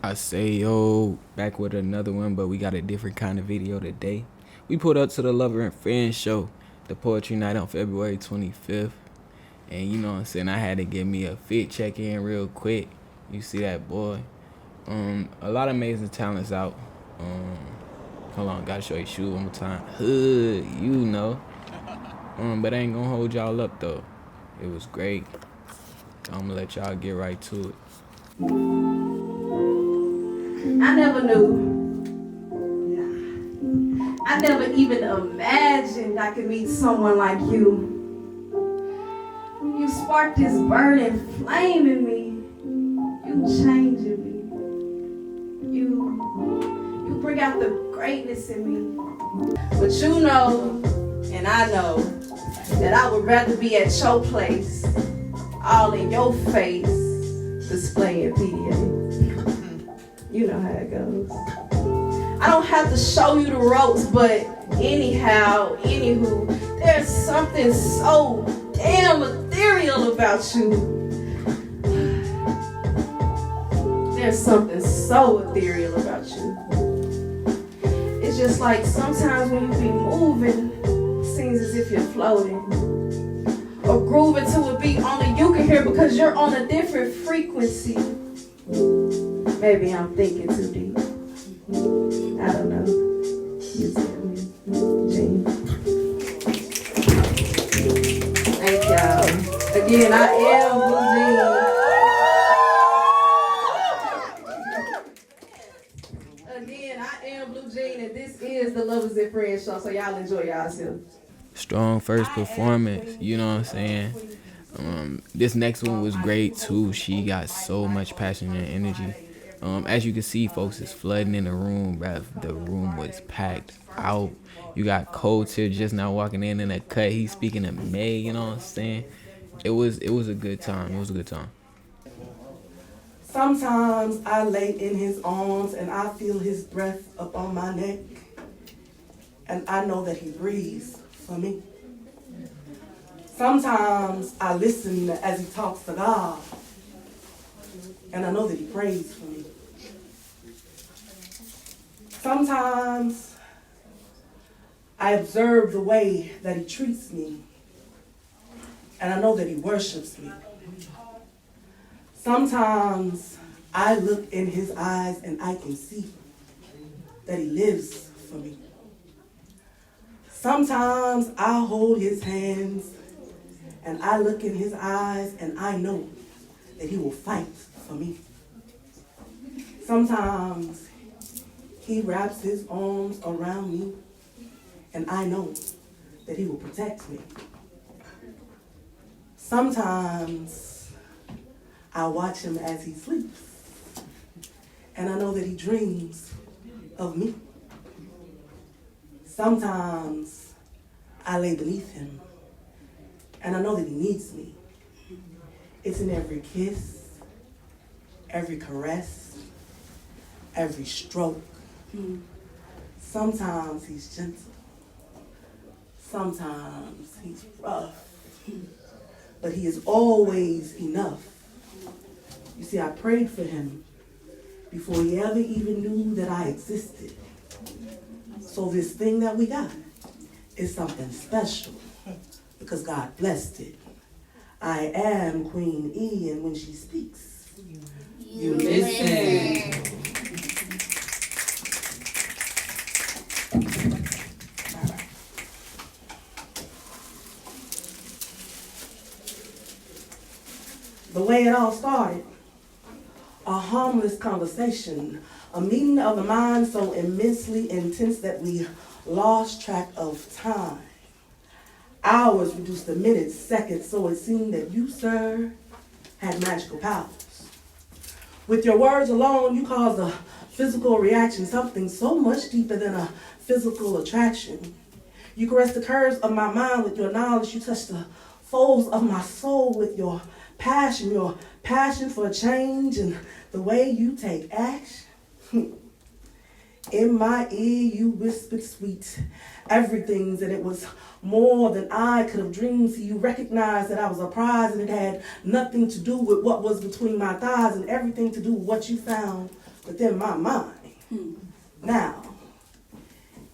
I say, yo, back with another one, but we got a different kind of video today. We pulled up to the Lover and Friends show, the poetry night on February 25th. And you know what I'm saying, I had to give me a fit check in real quick. You see that, boy? A lot of amazing talents out. Hold on, gotta show you shoe one more time. Hood, you know. But I ain't gonna hold y'all up though. It was great. I'm gonna let y'all get right to it. I never knew. I never even imagined I could meet someone like you. You sparked this burning flame in me. You changing me. You bring out the greatness in me. But you know, and I know, that I would rather be at your place, all in your face, displaying PDA. You know how it goes. I don't have to show you the ropes, but anywho, there's something so damn ethereal about you. There's something so ethereal about you. It's just like sometimes when you be moving, it seems as if you're floating. Or grooving to a beat only you can hear because you're on a different frequency. Maybe I'm thinking too deep. I don't know. You tell me. Gene. Thank y'all. Again, I am Blue Jean. Again, I am Blue Jean, and this is the Lovers and Friends show, so y'all enjoy yourselves. Strong first performance, you know what I'm saying? This next one was great too. She got so much passion and energy. As you can see, folks, it's flooding in the room, bruh. The room was packed out. You got Coach here just now walking in a cut. He's speaking to May, you know what I'm saying? It was a good time. It was a good time. Sometimes I lay in his arms and I feel his breath up on my neck. And I know that he breathes for me. Sometimes I listen as he talks to God. And I know that he prays for me. Sometimes I observe the way that he treats me. And I know that he worships me. Sometimes I look in his eyes and I can see that he lives for me. Sometimes I hold his hands and I look in his eyes and I know that he will fight for me. Sometimes he wraps his arms around me and I know that he will protect me. Sometimes I watch him as he sleeps and I know that he dreams of me. Sometimes I lay beneath him and I know that he needs me. It's in every kiss, every caress, every stroke. Sometimes he's gentle. Sometimes he's rough. But he is always enough. You see, I prayed for him before he ever even knew that I existed. So this thing that we got is something special because God blessed it. I am Queen E, and when she speaks, you listen. The way it all started, a harmless conversation, a meeting of the mind so immensely intense that we lost track of time. Hours reduced to minutes, seconds, so it seemed that you, sir, had magical powers. With your words alone, you caused a physical reaction, something so much deeper than a physical attraction. You caressed the curves of my mind with your knowledge. You touched the folds of my soul with your passion for change and the way you take action. In my ear, you whispered sweet everything, and it was more than I could have dreamed. So you recognized that I was a prize, and it had nothing to do with what was between my thighs and everything to do with what you found within my mind. Now,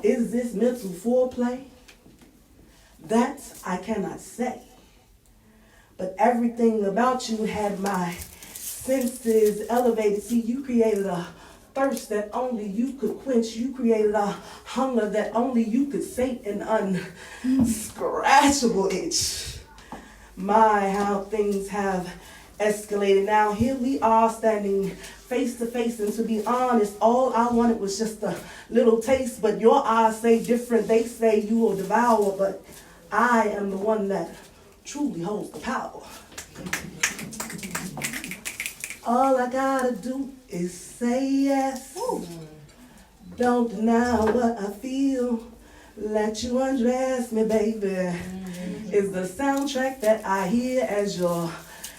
is this mental foreplay? That I cannot say. But everything about you had my senses elevated. See, you created a thirst that only you could quench. You created a hunger that only you could sate, an unscratchable itch. My, how things have escalated. Now here we are standing face to face, and to be honest, all I wanted was just a little taste, but your eyes say different. They say you will devour, but I am the one that truly holds the power. All I gotta do is say yes. Don't deny what I feel. Let you undress me, baby. Is the soundtrack that I hear as your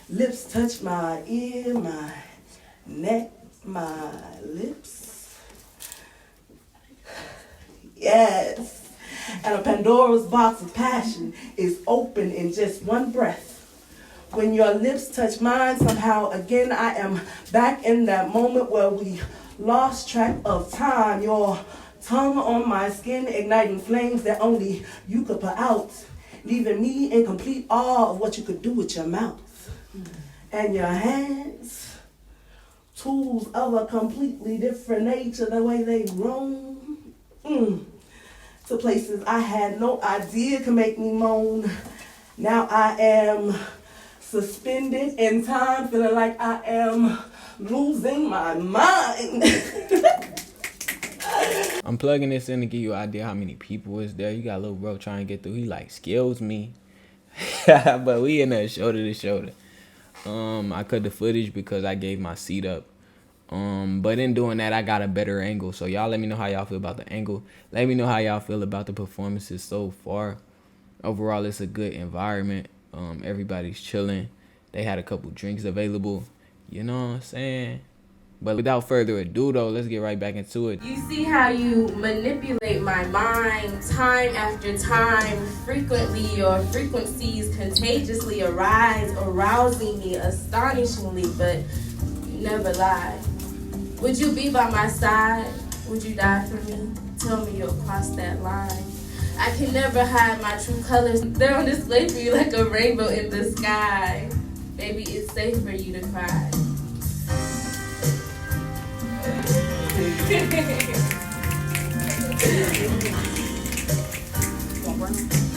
lips touch my ear, my neck, my lips. Yes. And a Pandora's box of passion is open in just one breath. When your lips touch mine, somehow again I am back in that moment where we lost track of time. Your tongue on my skin, igniting flames that only you could put out, leaving me in complete awe of what you could do with your mouth. And your hands, tools of a completely different nature, the way they roam to places I had no idea could make me moan. Now I am suspended in time, feeling like I am losing my mind. I'm plugging this in to give you an idea how many people is there. You got a little bro trying to get through. He like, excuse me. But we in there shoulder to shoulder. I cut the footage because I gave my seat up. But in doing that, I got a better angle. So y'all let me know how y'all feel about the angle. Let me know how y'all feel about the performances so far. Overall, it's a good environment. Everybody's chilling. They had a couple drinks available. You know what I'm saying? But without further ado, though, let's get right back into it. You see how you manipulate my mind time after time. Frequently, your frequencies contagiously arise, arousing me astonishingly, but you never lie. Would you be by my side? Would you die for me? Tell me you'll cross that line. I can never hide my true colors. They're on display for you like a rainbow in the sky. Baby, it's safe for you to cry.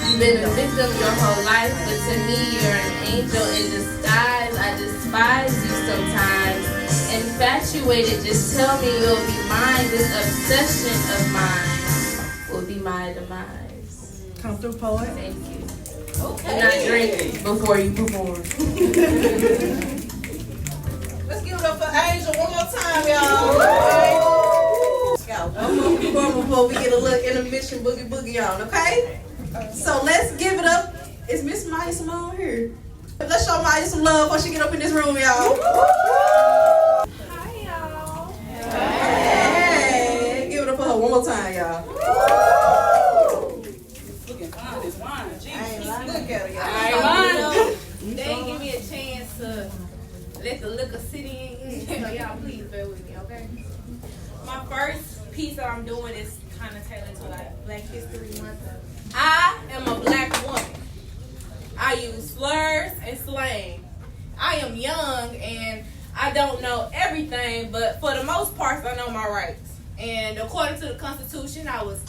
You've been a victim your whole life, but to me you're an angel in disguise. I despise you sometimes. Infatuated, just tell me you'll be mine. This obsession of mine will be my demise. Come through, poet. Thank you. Okay. Do not drink before you perform. Let's give it up for Angel one more time, y'all. One more before we get a little intermission boogie on, okay? So let's give it up. Is Miss Maya Simone here? Let's show Maya some love before she get up in this room, y'all. Hi, y'all. Hey, give it up for her one more time, y'all. Looking fine, this wine. Jesus. Look at her, y'all. They ain't give me a chance to let the liquor sit in yet. So y'all please bear with me, okay? My first piece that I'm doing is kind of tailored to like Black History Month. I am a black woman. I use slurs and slang. I am young and I don't know everything, but for the most part, I know my rights. And according to the Constitution, I was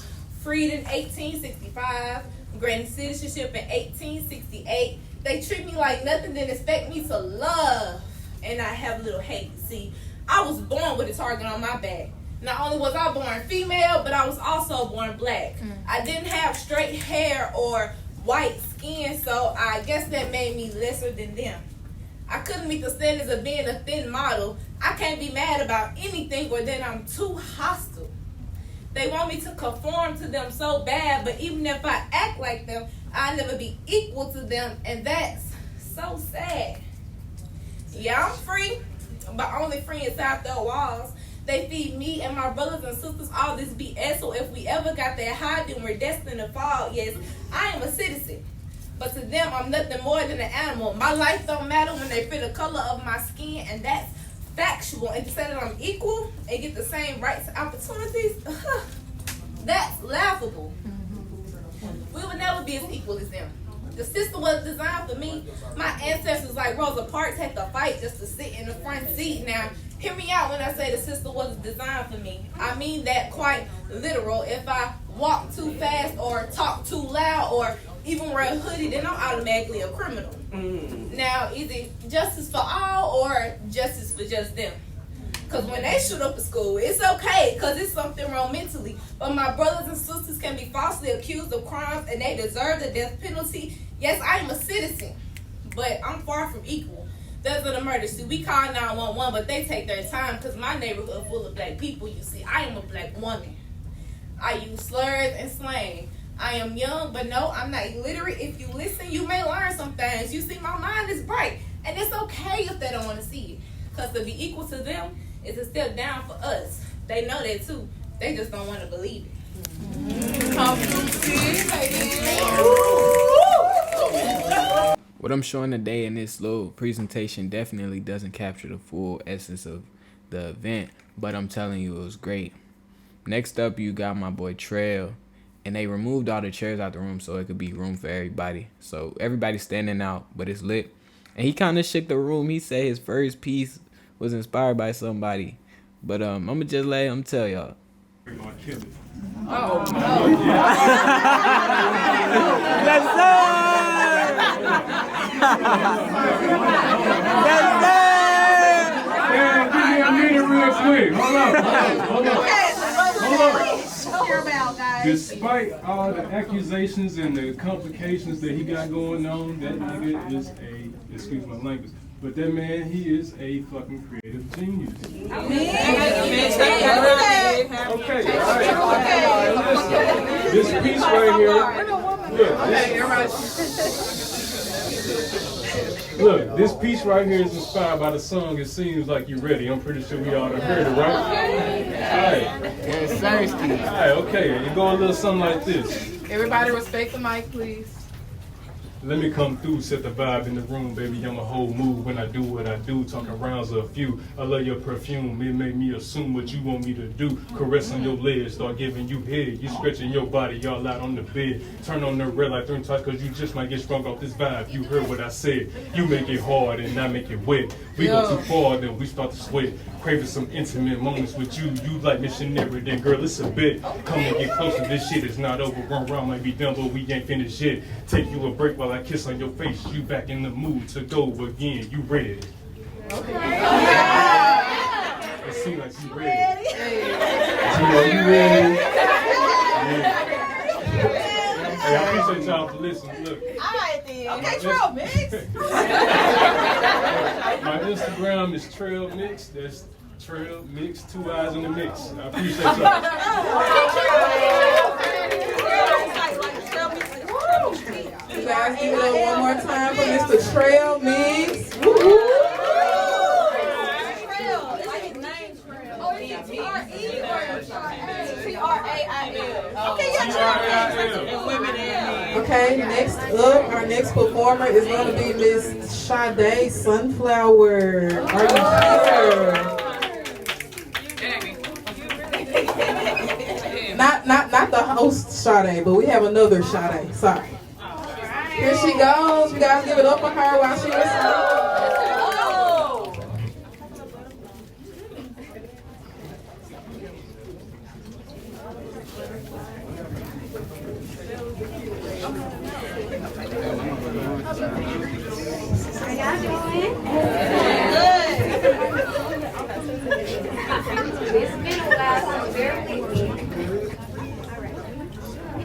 freed in 1865, granted citizenship in 1868. They treat me like nothing, then expect me to love, and I have little hate. See, I was born with a target on my back. Not only was I born female, but I was also born black. I didn't have straight hair or white skin, so I guess that made me lesser than them. I couldn't meet the standards of being a thin model. I can't be mad about anything or then I'm too hostile. They want me to conform to them so bad, but even if I act like them, I'll never be equal to them, and that's so sad. Yeah, I'm free, but only free inside their walls. They feed me and my brothers and sisters all this BS, so if we ever got that high, then we're destined to fall. Yes, I am a citizen, but to them, I'm nothing more than an animal. My life don't matter when they feel the color of my skin, and that's factual. And to say that I'm equal, and get the same rights and opportunities, that's laughable. We would never be as equal as them. The system was designed for me. My ancestors like Rosa Parks had to fight just to sit in the front seat. Now, hear me out when I say the system wasn't designed for me. I mean that quite literal. If I walk too fast or talk too loud or even wear a hoodie, then I'm automatically a criminal. Now, is it justice for all or justice for just them? Because when they shoot up a school, it's okay because it's something wrong mentally. But my brothers and sisters can be falsely accused of crimes and they deserve the death penalty. Yes, I am a citizen, but I'm far from equal. There's an emergency. We call 911, but they take their time because my neighborhood full of black people, you see. I am a black woman. I use slurs and slang. I am young, but no, I'm not illiterate. If you listen, you may learn some things. You see, my mind is bright, and it's okay if they don't want to see it. Because to be equal to them is a step down for us. They know that too. They just don't want to believe it. Come through, sis. What I'm showing today in this little presentation definitely doesn't capture the full essence of the event, but I'm telling you, it was great. Next up, you got my boy Trail, and they removed all the chairs out the room so it could be room for everybody. So everybody's standing out, but it's lit. And he kind of shook the room. He said his first piece was inspired by somebody, but I'm gonna just let him tell y'all. Oh, Yes, sir! Yes, sir! Yeah, give me a minute real quick. Hold up. Despite all the accusations and the complications that he got going on, that nigga is excuse my language, but that man, he is a fucking creative genius. Okay, all right. This piece right here, look, this piece right here is inspired by the song It Seems Like You're Ready. I'm pretty sure we all have heard it, right? All right. Yes, sir. All right, okay. It go a little something like this. everybody respect the mic, please. Let me come through, set the vibe in the room, baby. I'm a whole move when I do what I do. Talking rounds of a few. I love your perfume. It made me assume what you want me to do. Caressing your legs, start giving you head. You stretching your body all out on the bed. Turn on the red light 3 times because you just might get sprung off this vibe. You heard what I said. You make it hard and I make it wet. We go too far, then we start to sweat. Craving some intimate moments with you. You like missionary, then girl, it's a bit. Come and get closer. This shit is not over. Run around might be done, but we ain't finished yet. Take you a break while I kiss on your face. You back in the mood to go again. You ready? Okay. It seems like you ready. You ready? Yeah. Hey, I appreciate y'all for listening. Look. All right, then. Okay, Trail Mix. My Instagram is Trail Mix. That's Trail Mix, 2 eyes in the mix. I appreciate y'all. You guys give it up one more time for Mr. Trail Mix. Okay, next up, our next performer is going to be Miss Sade Sunflower. Are you here? Not the host Sade, but we have another Sade. Sorry. Here she goes. You guys give it up for her while she was. It's been a while, so bear with me. Alright.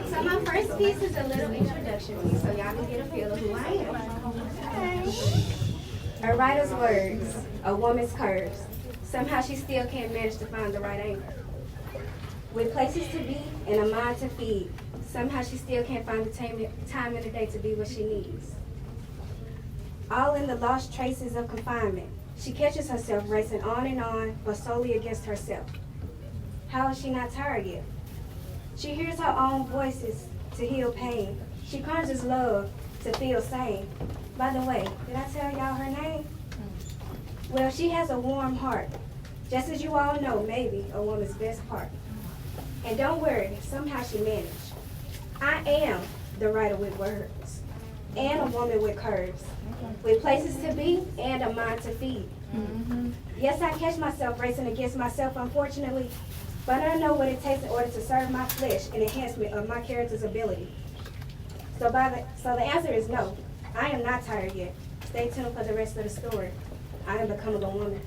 So my first piece is a little introduction piece, so y'all can get a feel of who I am. Okay. A writer's words, a woman's curves. Somehow she still can't manage to find the right angle. With places to be and a mind to feed, somehow she still can't find the time in the day to be what she needs. All in the lost traces of confinement. She catches herself racing on, but solely against herself. How is she not tired yet? She hears her own voices to heal pain. She conjures love to feel sane. By the way, did I tell y'all her name? Well, she has a warm heart. Just as you all know, maybe a woman's best part. And don't worry, somehow she managed. I am the writer with words, and a woman with curves, with places to be and a mind to feed. Yes, I catch myself racing against myself, unfortunately, but I know what it takes in order to serve my flesh and enhancement of my character's ability. So the answer is no. I am not tired yet. Stay tuned for the rest of the story. I am becoming a woman.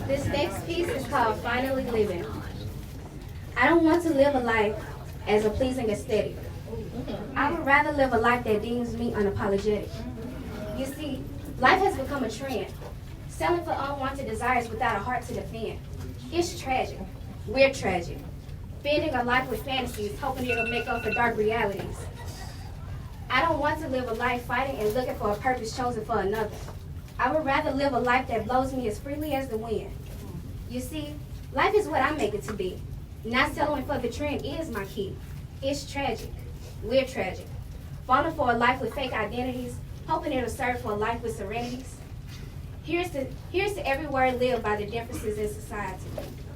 This next piece is called Finally Living. I don't want to live a life as a pleasing aesthetic. I would rather live a life that deems me unapologetic. You see, life has become a trend, selling for unwanted desires without a heart to defend. It's tragic. We're tragic. Bending a life with fantasies, hoping it'll make up for dark realities. I don't want to live a life fighting and looking for a purpose chosen for another. I would rather live a life that blows me as freely as the wind. You see, life is what I make it to be. Not settling for the trend is my key. It's tragic. We're tragic. Falling for a life with fake identities, hoping it'll serve for a life with serenities. Here's to every word lived by the differences in society.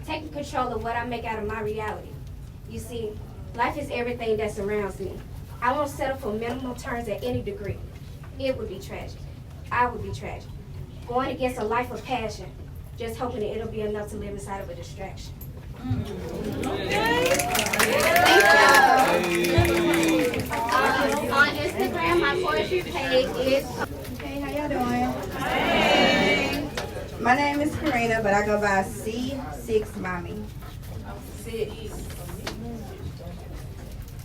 Taking control of what I make out of my reality. You see, life is everything that surrounds me. I won't settle for minimal terms at any degree. It would be tragic. I would be tragic. Going against a life of passion, just hoping that it'll be enough to live inside of a distraction. Thank you. On Instagram, my poetry page is... Hey, how y'all doing? Hey. My name is Karina, but I go by C6 Mommy.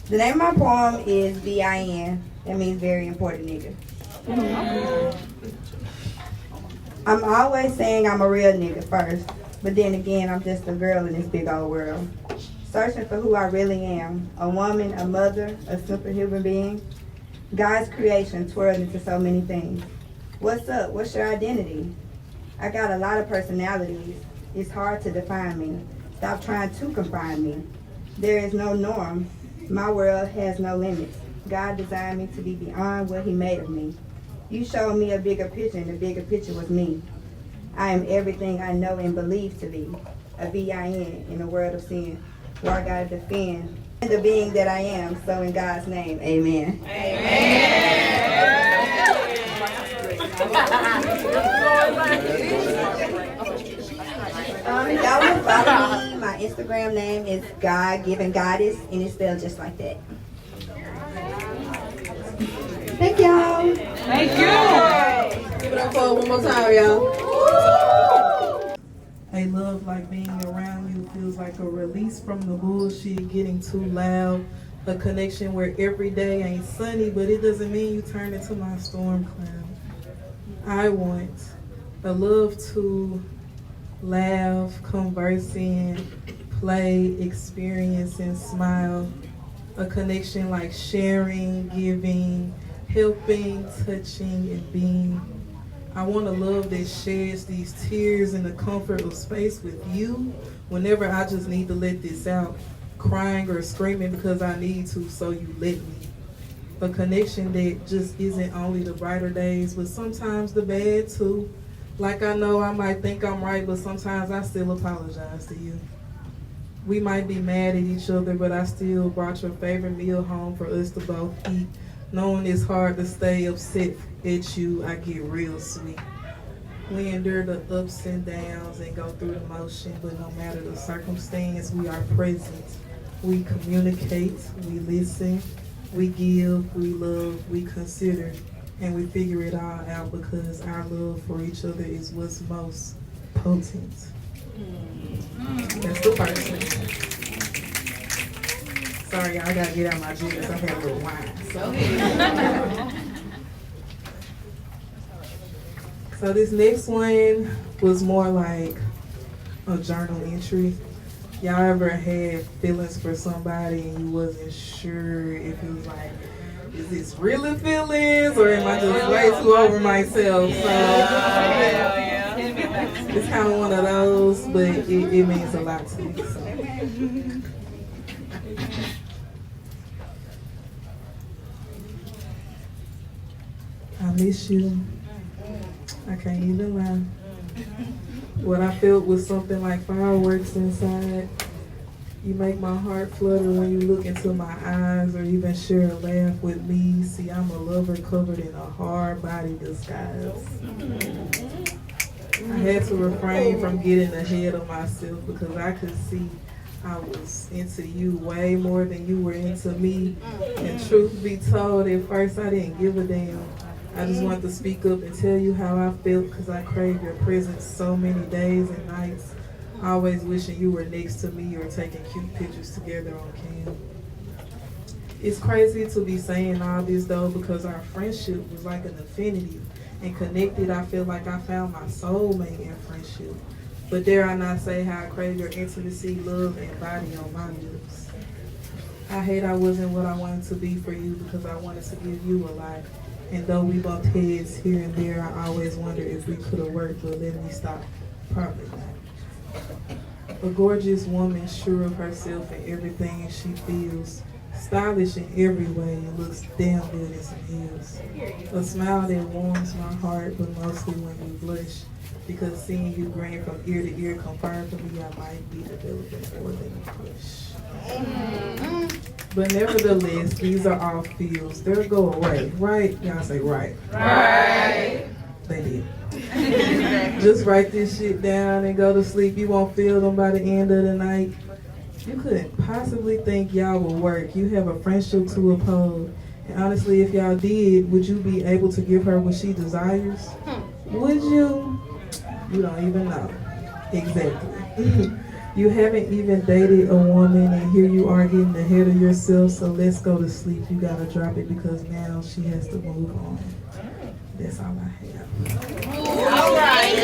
The name of my poem is VIN. That means very important nigga. I'm always saying I'm a real nigga first, but then again, I'm just a girl in this big old world. Searching for who I really am. A woman, a mother, a superhuman being. God's creation twirled into so many things. What's up? What's your identity? I got a lot of personalities. It's hard to define me. Stop trying to confine me. There is no norm. My world has no limits. God designed me to be beyond what he made of me. You showed me a bigger picture, and the bigger picture was me. I am everything I know and believe to be. A VIN in a world of sin, where I gotta defend the being that I am. So in God's name, amen. Y'all will follow me. My Instagram name is God Given Goddess, and it's spelled just like that. Thank y'all. Thank you. Give it up for one more time, y'all. A love like being around you feels like a release from the bullshit, getting too loud. A connection where every day ain't sunny, but it doesn't mean you turn into my storm cloud. I want a love to laugh, converse in, play, experience, and smile. A connection like sharing, giving, helping, touching, and being. I want a love that sheds these tears in the comfort of space with you whenever I just need to let this out, crying or screaming because I need to, so you let me. A connection that just isn't only the brighter days, but sometimes the bad too. Like I know I might think I'm right, but sometimes I still apologize to you. We might be mad at each other, but I still brought your favorite meal home for us to both eat. Knowing it's hard to stay upset at you, I get real sweet. We endure the ups and downs and go through the motion, but no matter the circumstance, we are present. We communicate, we listen, we give, we love, we consider, and we figure it all out because our love for each other is what's most potent. That's the first thing. Sorry, I gotta get out my juice. I had a little wine. So this next one was more like a journal entry. Y'all ever had feelings for somebody and you wasn't sure if it was like, is this really feelings or am I just way too over myself? So it's kind of one of those, but it means a lot to me. So. miss you. I can't even lie. What I felt was something like fireworks inside. You make my heart flutter when you look into my eyes or even share a laugh with me. See, I'm a lover covered in a hard body disguise. I had to refrain from getting ahead of myself because I could see I was into you way more than you were into me. And truth be told, at first I didn't give a damn. I just wanted to speak up and tell you how I felt because I craved your presence so many days and nights. Always wishing you were next to me or taking cute pictures together on cam. It's crazy to be saying all this though because our friendship was like an affinity. And connected, I feel like I found my soulmate in friendship. But dare I not say how I crave your intimacy, love, and body on my lips. I hate I wasn't what I wanted to be for you because I wanted to give you a life. And though we bumped heads here and there, I always wondered if we could have worked, but let me stop. Probably not. A gorgeous woman, sure of herself and everything she feels. Stylish in every way and looks damn good in some heels. A smile that warms my heart, but mostly when you blush. Because seeing you grin from ear to ear confirmed to me I might be developing more than a crush. But nevertheless, these are all feels. They'll go away, right? Y'all say right. Right. They did. Just write this shit down and go to sleep. You won't feel them by the end of the night. You couldn't possibly think y'all would work. You have a friendship to uphold. And honestly, if y'all did, would you be able to give her what she desires? Would you? You don't even know. Exactly. You haven't even dated a woman and here you are getting ahead of yourself, so let's go to sleep. You gotta drop it because now she has to move on. That's all I have. All right.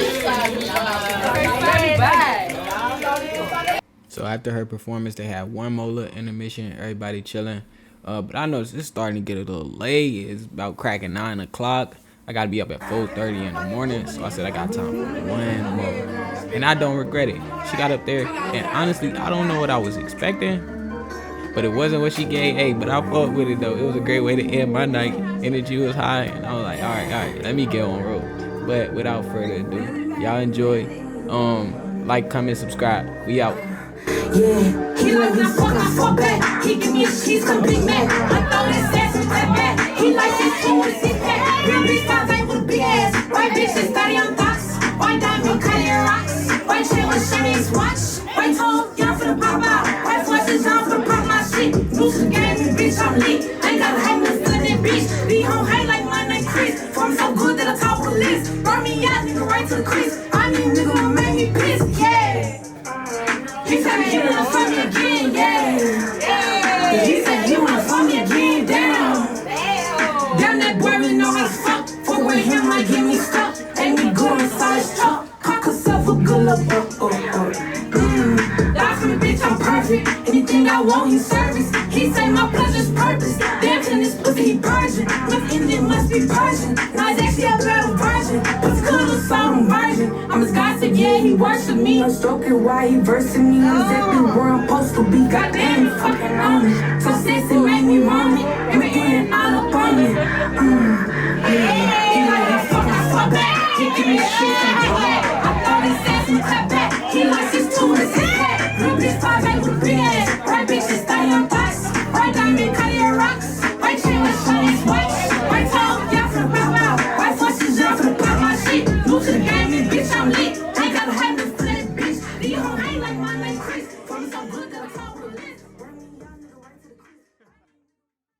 So after her performance, they had one more little intermission, everybody chilling. But I noticed it's starting to get a little late. It's about cracking 9 o'clock. I gotta be up at 4:30 in the morning, so I said I got time for one more. And I don't regret it. She got up there, and honestly, I don't know what I was expecting, but it wasn't what she gave. Hey, but I fucked with it though. It was a great way to end my night. Energy was high, and I was like, all right, let me get on road. But without further ado, y'all enjoy. Like, comment, subscribe. We out. Yeah, he like when I fuck back. He give me a cheese, come big man. I throw that sass and clap back. He like his food and six pack. Real bitch sounds like with a big ass. White bitches study on thoughts. White diamond, Kylie rocks. White chain with Shani's watch. White toes, y'all finna pop out. White flushes, y'all finna pop my shit. New to the game, bitch, I'm lit. Ain't got a hang with good that bitch. Be home high like my name Chris. Form so good that I talk with Liz. Burn me out, nigga, right to the crease. I need nigga to make me piss, yeah. He said he wanna fuck me again, yeah. He said he wanna fuck me again, damn. Damn, that boy really know how to fuck. Fuck with him like get me stuck. Ain't me good on size truck. Cock herself a good look, Die for me, bitch, I'm perfect. Anything I want, he service. He say my pleasure's purpose. Damn, to this pussy, he virgin. Look, Indian must be Persian. Now it's actually a better version. What's good, a song version. I'm his guy, said, yeah, he worship me. I'm stroking while he versing me. Exactly where I'm supposed to be. Goddamn, he fucking on me. So sexy, make me want it. And we in all up on me. He like, fuck back. He give me shit and